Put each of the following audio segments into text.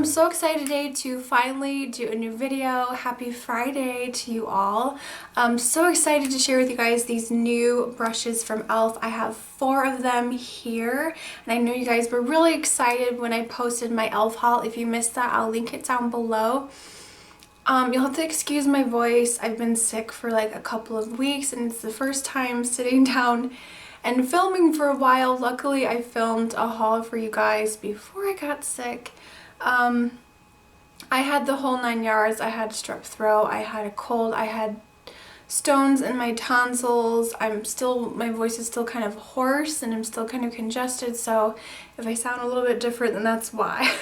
I'm so excited today to finally do a new video. Happy Friday to you all. I'm so excited to share with you guys these new brushes from e.l.f. I have 4 of them here, and I know you guys were really excited when I posted my e.l.f. haul. If you missed that, I'll link it down below. You'll have to excuse my voice. I've been sick for like a couple of weeks, and it's the first time sitting down and filming for a while. Luckily, I filmed a haul for you guys before I got sick. I had the whole 9 yards. I had strep throat, I had a cold, I had stones in my tonsils. My voice is still kind of hoarse and I'm still kind of congested, so if I sound a little bit different, then that's why.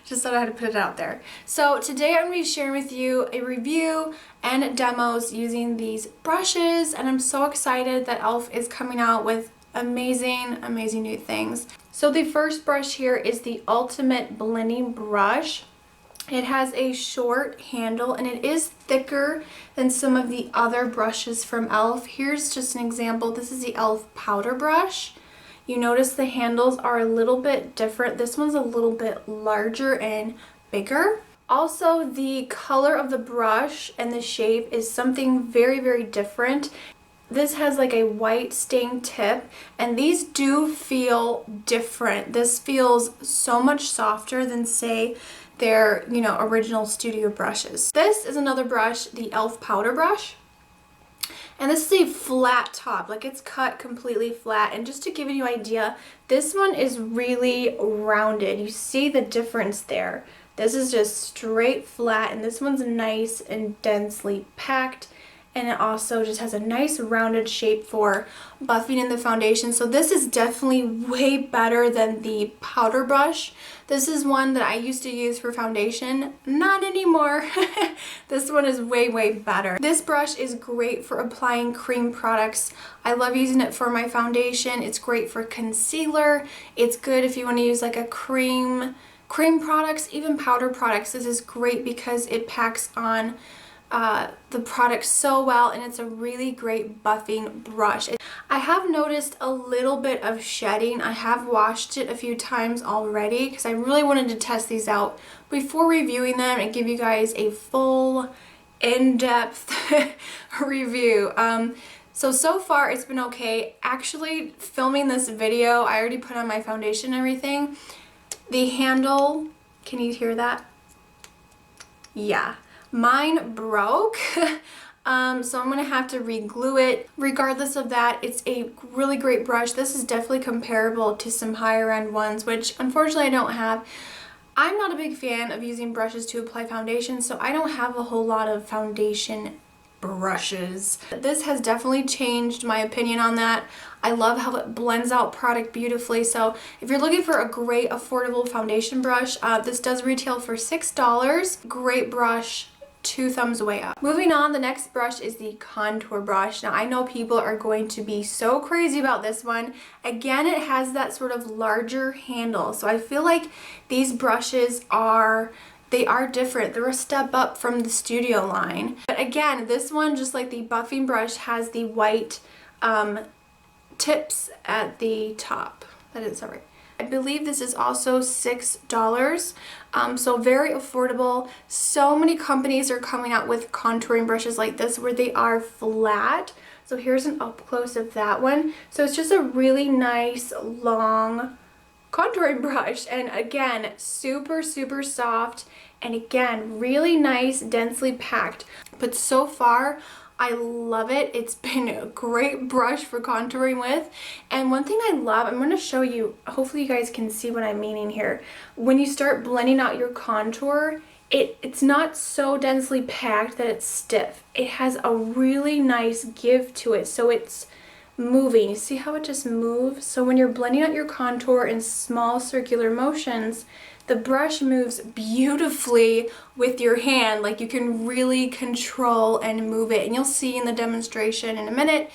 Just thought I had to put it out there. So today I'm going to be sharing with you a review and demos using these brushes, and I'm so excited that e.l.f. is coming out with amazing new things. So the first brush here is the Ultimate Blending Brush. It has a short handle and it is thicker than some of the other brushes from e.l.f. Here's just an example. This is the e.l.f. powder brush. You notice the handles are a little bit different. This one's a little bit larger and bigger. Also, the color of the brush and the shape is something very different. This has like a white stained tip, and these do feel different. This feels so much softer than, say, their, original studio brushes. This is another brush, the e.l.f. powder brush. And this is a flat top, like it's cut completely flat. And just to give you an idea, this one is really rounded. You see the difference there. This is just straight flat, and this one's nice and densely packed. And it also just has a nice rounded shape for buffing in the foundation. So this is definitely way better than the powder brush. This is one that I used to use for foundation. Not anymore. This one is way better. This brush is great for applying cream products. I love using it for my foundation. It's great for concealer. It's good if you want to use like a cream products, even powder products. This is great because it packs on the product so well, and it's a really great buffing brush. I have noticed a little bit of shedding. I have washed it a few times already because I really wanted to test these out before reviewing them and give you guys a full in-depth review. So far it's been okay. Actually, filming this video, I already put on my foundation and everything. The handle, can you hear that? Yeah. Mine broke, so I'm going to have to re-glue it. Regardless of that, it's a really great brush. This is definitely comparable to some higher end ones, which unfortunately I don't have. I'm not a big fan of using brushes to apply foundation, so I don't have a whole lot of foundation brushes. This has definitely changed my opinion on that. I love how it blends out product beautifully. So if you're looking for a great affordable foundation brush, this does retail for $6. Great brush. 2 thumbs way up. Moving on, the next brush is the contour brush. Now I know people are going to be so crazy about this one. Again, it has that sort of larger handle. So I feel like these brushes are different. They're a step up from the studio line. But again, this one, just like the buffing brush, has the white tips at the top. That is all right. I believe this is also $6, so very affordable. So many companies are coming out with contouring brushes like this where they are flat. So here's an up close of that one. So it's just a really nice long contouring brush, and again, super soft, and again, really nice, densely packed. But so far, I love it. It's been a great brush for contouring with. And one thing I love, I'm going to show you, hopefully you guys can see what I'm meaning here. When you start blending out your contour, it's not so densely packed that it's stiff. It has a really nice give to it, so it's moving. You see how it just moves? So when you're blending out your contour in small circular motions, the brush moves beautifully with your hand. Like, you can really control and move it, and you'll see in the demonstration in a minute.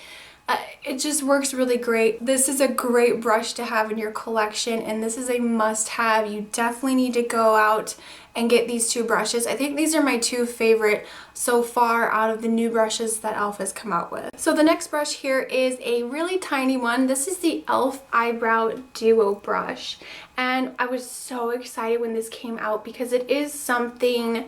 It just works really great. This is a great brush to have in your collection, and this is a must-have. You definitely need to go out and get these two brushes. I think these are my two favorite so far out of the new brushes that e.l.f. has come out with. So the next brush here is a really tiny one. This is the e.l.f. Eyebrow Duo brush. And I was so excited when this came out because it is something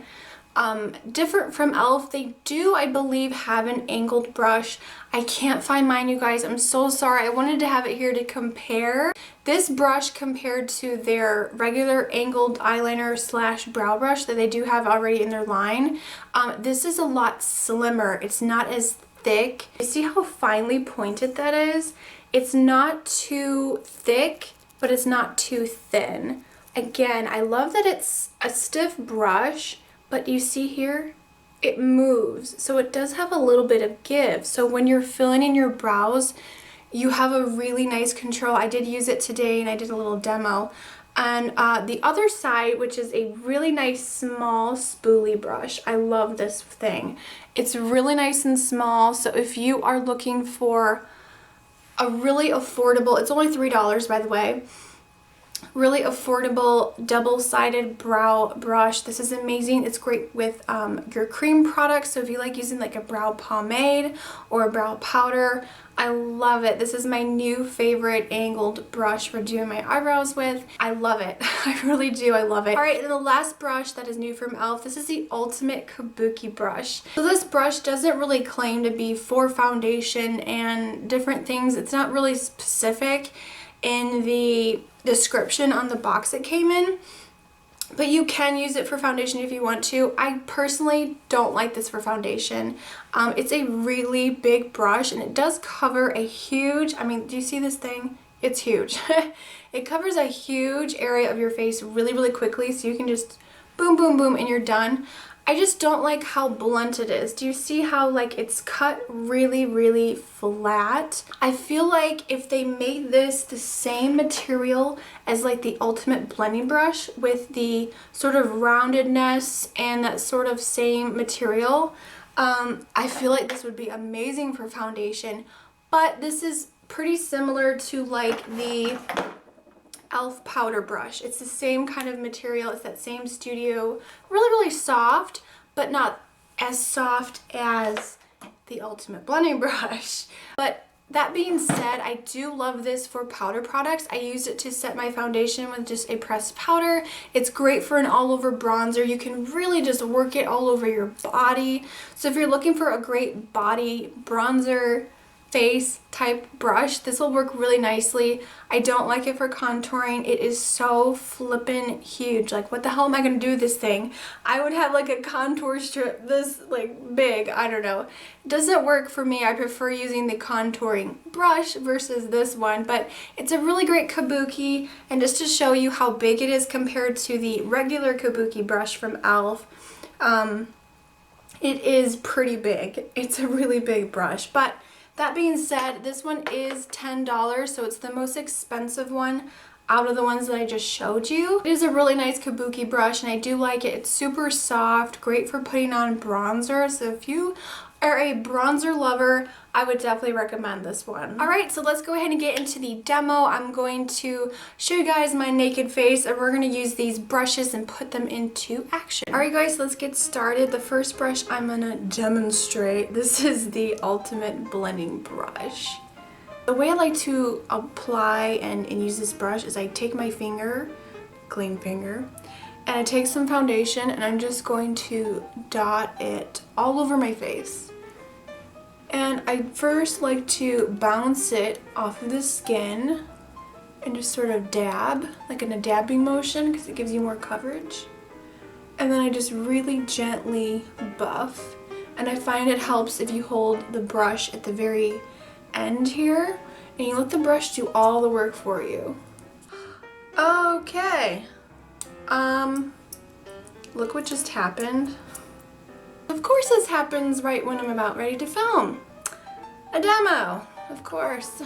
different from e.l.f. They do, I believe, have an angled brush. I can't find mine, you guys. I'm so sorry. I wanted to have it here to compare. This brush compared to their regular angled eyeliner slash brow brush that they do have already in their line, this is a lot slimmer. It's not as thick. You see how finely pointed that is? It's not too thick, but it's not too thin. Again, I love that it's a stiff brush, but you see here, it moves. So it does have a little bit of give. So when you're filling in your brows, you have a really nice control. I did use it today and I did a little demo. And the other side, which is a really nice small spoolie brush. I love this thing. It's really nice and small. So if you are looking for a really affordable, it's only $3 by the way, really affordable double-sided brow brush. This is amazing. It's great with your cream products. So if you like using like a brow pomade or a brow powder, I love it. This is my new favorite angled brush for doing my eyebrows with. I love it. I really do. I love it. All right, and the last brush that is new from e.l.f. This is the Ultimate Kabuki brush. So this brush doesn't really claim to be for foundation and different things. It's not really specific in the description on the box it came in, but you can use it for foundation if you want to. I personally don't like this for foundation. It's a really big brush and it does cover a huge, I mean, do you see this thing? It's huge. It covers a huge area of your face really, really quickly, so you can just boom, boom, boom, and you're done. I just don't like how blunt it is. Do you see how like it's cut really, really flat? I feel like if they made this the same material as like the Ultimate blending brush with the sort of roundedness and that sort of same material, I feel like this would be amazing for foundation. But this is pretty similar to like the e.l.f. powder brush. It's the same kind of material. It's that same studio. Really, really soft, but not as soft as the Ultimate blending brush. But that being said, I do love this for powder products. I used it to set my foundation with just a pressed powder. It's great for an all-over bronzer. You can really just work it all over your body. So if you're looking for a great body bronzer face type brush, this will work really nicely. I don't like it for contouring. It is so flippin' huge. Like, what the hell am I gonna do with this thing? I would have like a contour strip this like big. I don't know. It doesn't work for me. I prefer using the contouring brush versus this one, but it's a really great Kabuki. And just to show you how big it is compared to the regular Kabuki brush from e.l.f., it is pretty big. It's a really big brush. But that being said, this one is $10, so it's the most expensive one out of the ones that I just showed you. It is a really nice Kabuki brush and I do like it. It's super soft, great for putting on bronzer. So if you are a bronzer lover, I would definitely recommend this one. All right, so let's go ahead and get into the demo. I'm going to show you guys my naked face and we're gonna use these brushes and put them into action. All right guys, let's get started. The first brush I'm gonna demonstrate, this is the Ultimate blending brush. The way I like to apply and use this brush is I take my finger, clean finger, and I take some foundation and I'm just going to dot it all over my face. And I first like to bounce it off of the skin and just sort of dab, like in a dabbing motion because it gives you more coverage. And then I just really gently buff. And I find it helps if you hold the brush at the very end here and you let the brush do all the work for you. Okay. Look what just happened. Of course this happens right when I'm about ready to film a demo, of course.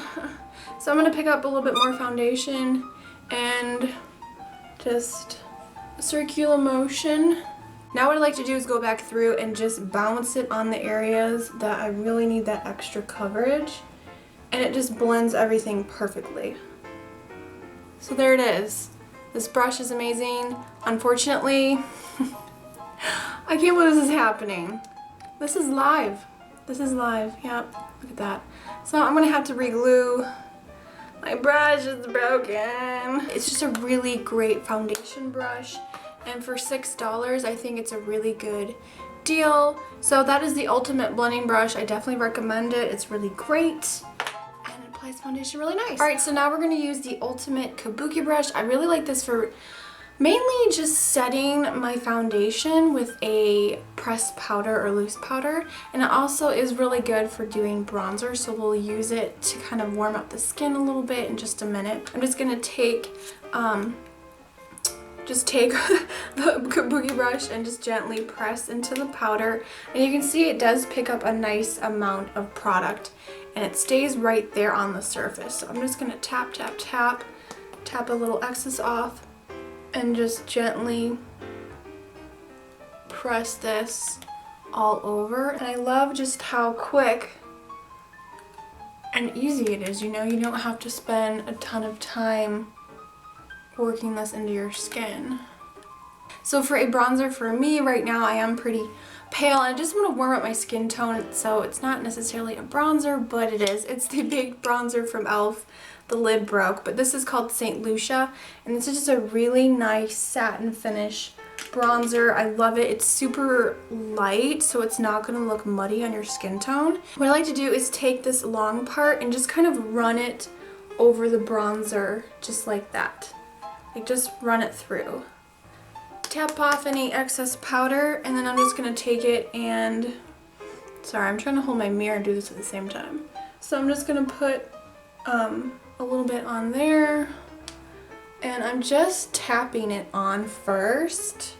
So I'm gonna pick up a little bit more foundation and just circular motion. Now what I like to do is go back through and just bounce it on the areas that I really need that extra coverage, and it just blends everything perfectly. So there it is. This brush is amazing. Unfortunately, I can't believe this is happening. This is live. This is live. Yep, look at that. So I'm gonna have to re-glue. My brush is broken. It's just a really great foundation brush. And for $6, I think it's a really good deal. So that is the ultimate blending brush. I definitely recommend it. It's really great. And it applies foundation really nice. All right, so now we're gonna use the ultimate Kabuki brush. I really like this for mainly just setting my foundation with a pressed powder or loose powder. And it also is really good for doing bronzer, so we'll use it to kind of warm up the skin a little bit in just a minute. I'm just gonna take the Kabuki brush and just gently press into the powder. And you can see it does pick up a nice amount of product and it stays right there on the surface. So I'm just gonna tap, tap, tap, tap a little excess off and just gently press this all over. And I love just how quick and easy it is. You know, you don't have to spend a ton of time working this into your skin. So for a bronzer for me right now, I am pretty pale and I just want to warm up my skin tone, so it's not necessarily a bronzer, but it is. It's the big bronzer from e.l.f. The lid broke, but this is called St. Lucia, and this is just a really nice satin finish bronzer. I love it. It's super light, so it's not going to look muddy on your skin tone. What I like to do is take this long part and just kind of run it over the bronzer, just like that. Like just run it through. Tap off any excess powder, and then I'm just going to take it and, sorry, I'm trying to hold my mirror and do this at the same time. So I'm just going to put a little bit on there, and I'm just tapping it on first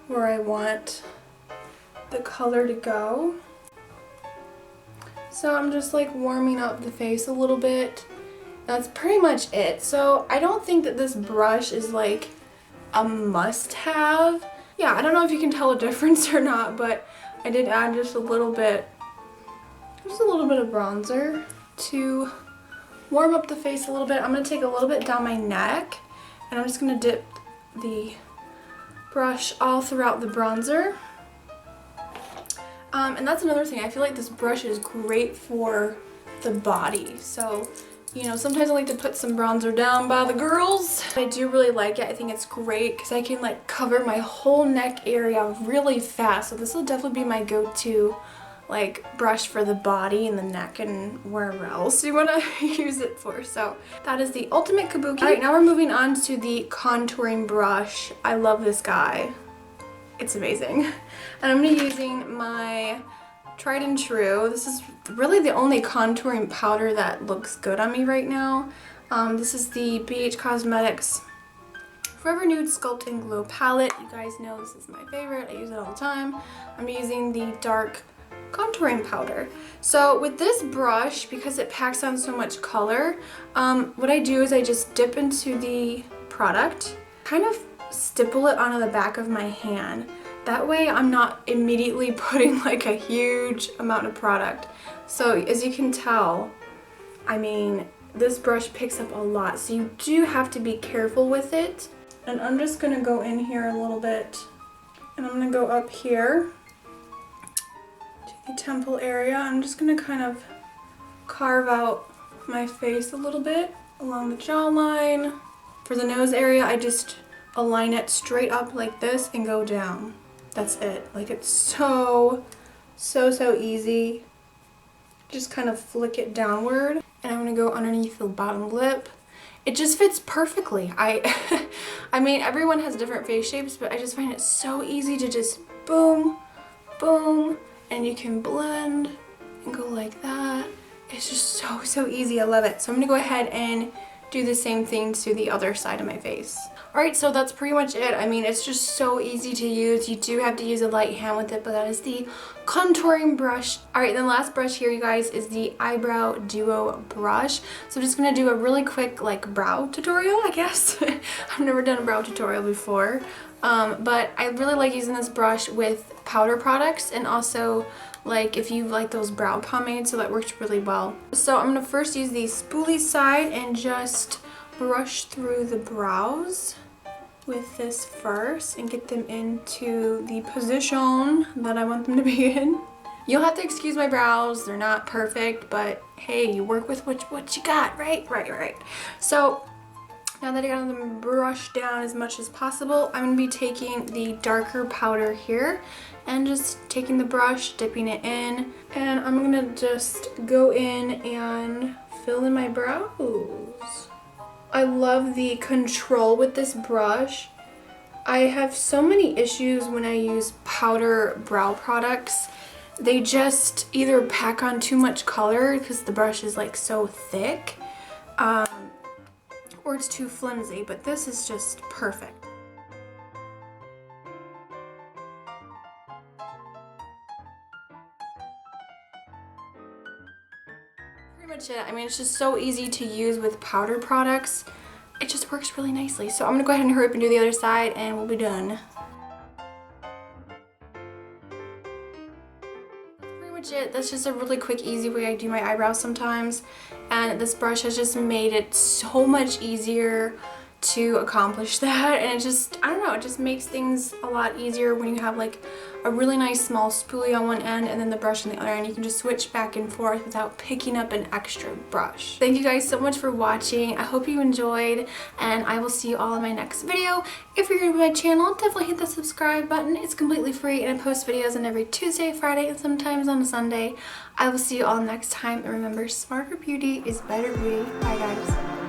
where I want the color to go. So I'm just like warming up the face a little bit. That's pretty much it. So I don't think that this brush is like a must-have. Yeah, I don't know if you can tell a difference or not, but I did add just a little bit of bronzer to warm up the face a little bit. I'm going to take a little bit down my neck, and I'm just going to dip the brush all throughout the bronzer. And that's another thing. I feel like this brush is great for the body. So, you know, sometimes I like to put some bronzer down by the girls. I do really like it. I think it's great because I can like cover my whole neck area really fast. So this will definitely be my go-to like brush for the body and the neck and wherever else you want to use it for. So that is the ultimate Kabuki. All right, now we're moving on to the contouring brush. I love this guy. It's amazing. And I'm going to be using my tried and true. This is really the only contouring powder that looks good on me right now. This is the BH Cosmetics Forever Nude Sculpt and Glow palette. You guys know this is my favorite. I use it all the time. I'm using the dark contouring powder. So with this brush, because it packs on so much color, what I do is I just dip into the product, kind of stipple it onto the back of my hand. That way I'm not immediately putting like a huge amount of product. So as you can tell, I mean, this brush picks up a lot, so you do have to be careful with it. And I'm just gonna go in here a little bit, and I'm gonna go up here to the temple area. I'm just gonna kind of carve out my face a little bit along the jawline. For the nose area, I just align it straight up like this and go down. That's it. Like, it's so easy. Just kind of flick it downward, and I'm gonna go underneath the bottom lip. It just fits perfectly. I mean, everyone has different face shapes, but I just find it so easy to just boom, boom, and you can blend and go like that. It's just so easy. I love it. So I'm gonna go ahead and do the same thing to the other side of my face. Alright, so that's pretty much it. I mean, it's just so easy to use. You do have to use a light hand with it, but that is the contouring brush. Alright, then the last brush here, you guys, is the Eyebrow Duo brush. So I'm just going to do a really quick, like, brow tutorial, I guess. I've never done a brow tutorial before. But I really like using this brush with powder products, and also like if you like those brow pomades, so that works really well. So I'm going to first use the spoolie side and just brush through the brows with this first and get them into the position that I want them to be in. You'll have to excuse my brows, they're not perfect, but hey, you work with what you got, right? Right. So now that I got them brushed down as much as possible, I'm gonna be taking the darker powder here and just taking the brush, dipping it in, and I'm gonna just go in and fill in my brows. I love the control with this brush. I have so many issues when I use powder brow products. They just either pack on too much color because the brush is like so thick, or it's too flimsy, but this is just perfect. Pretty much it. I mean, it's just so easy to use with powder products. It just works really nicely. So I'm gonna go ahead and hurry up and do the other side and we'll be done. It. That's just a really quick, easy way I do my eyebrows sometimes, and this brush has just made it so much easier to accomplish that, and it just, I don't know, it just makes things a lot easier when you have like a really nice small spoolie on one end and then the brush on the other end. You can just switch back and forth without picking up an extra brush. Thank you guys so much for watching. I hope you enjoyed, and I will see you all in my next video. If you're new to my channel, definitely hit the subscribe button. It's completely free, and I post videos on every Tuesday, Friday, and sometimes on a Sunday. I will see you all next time, and remember, smarter beauty is better beauty. Bye guys.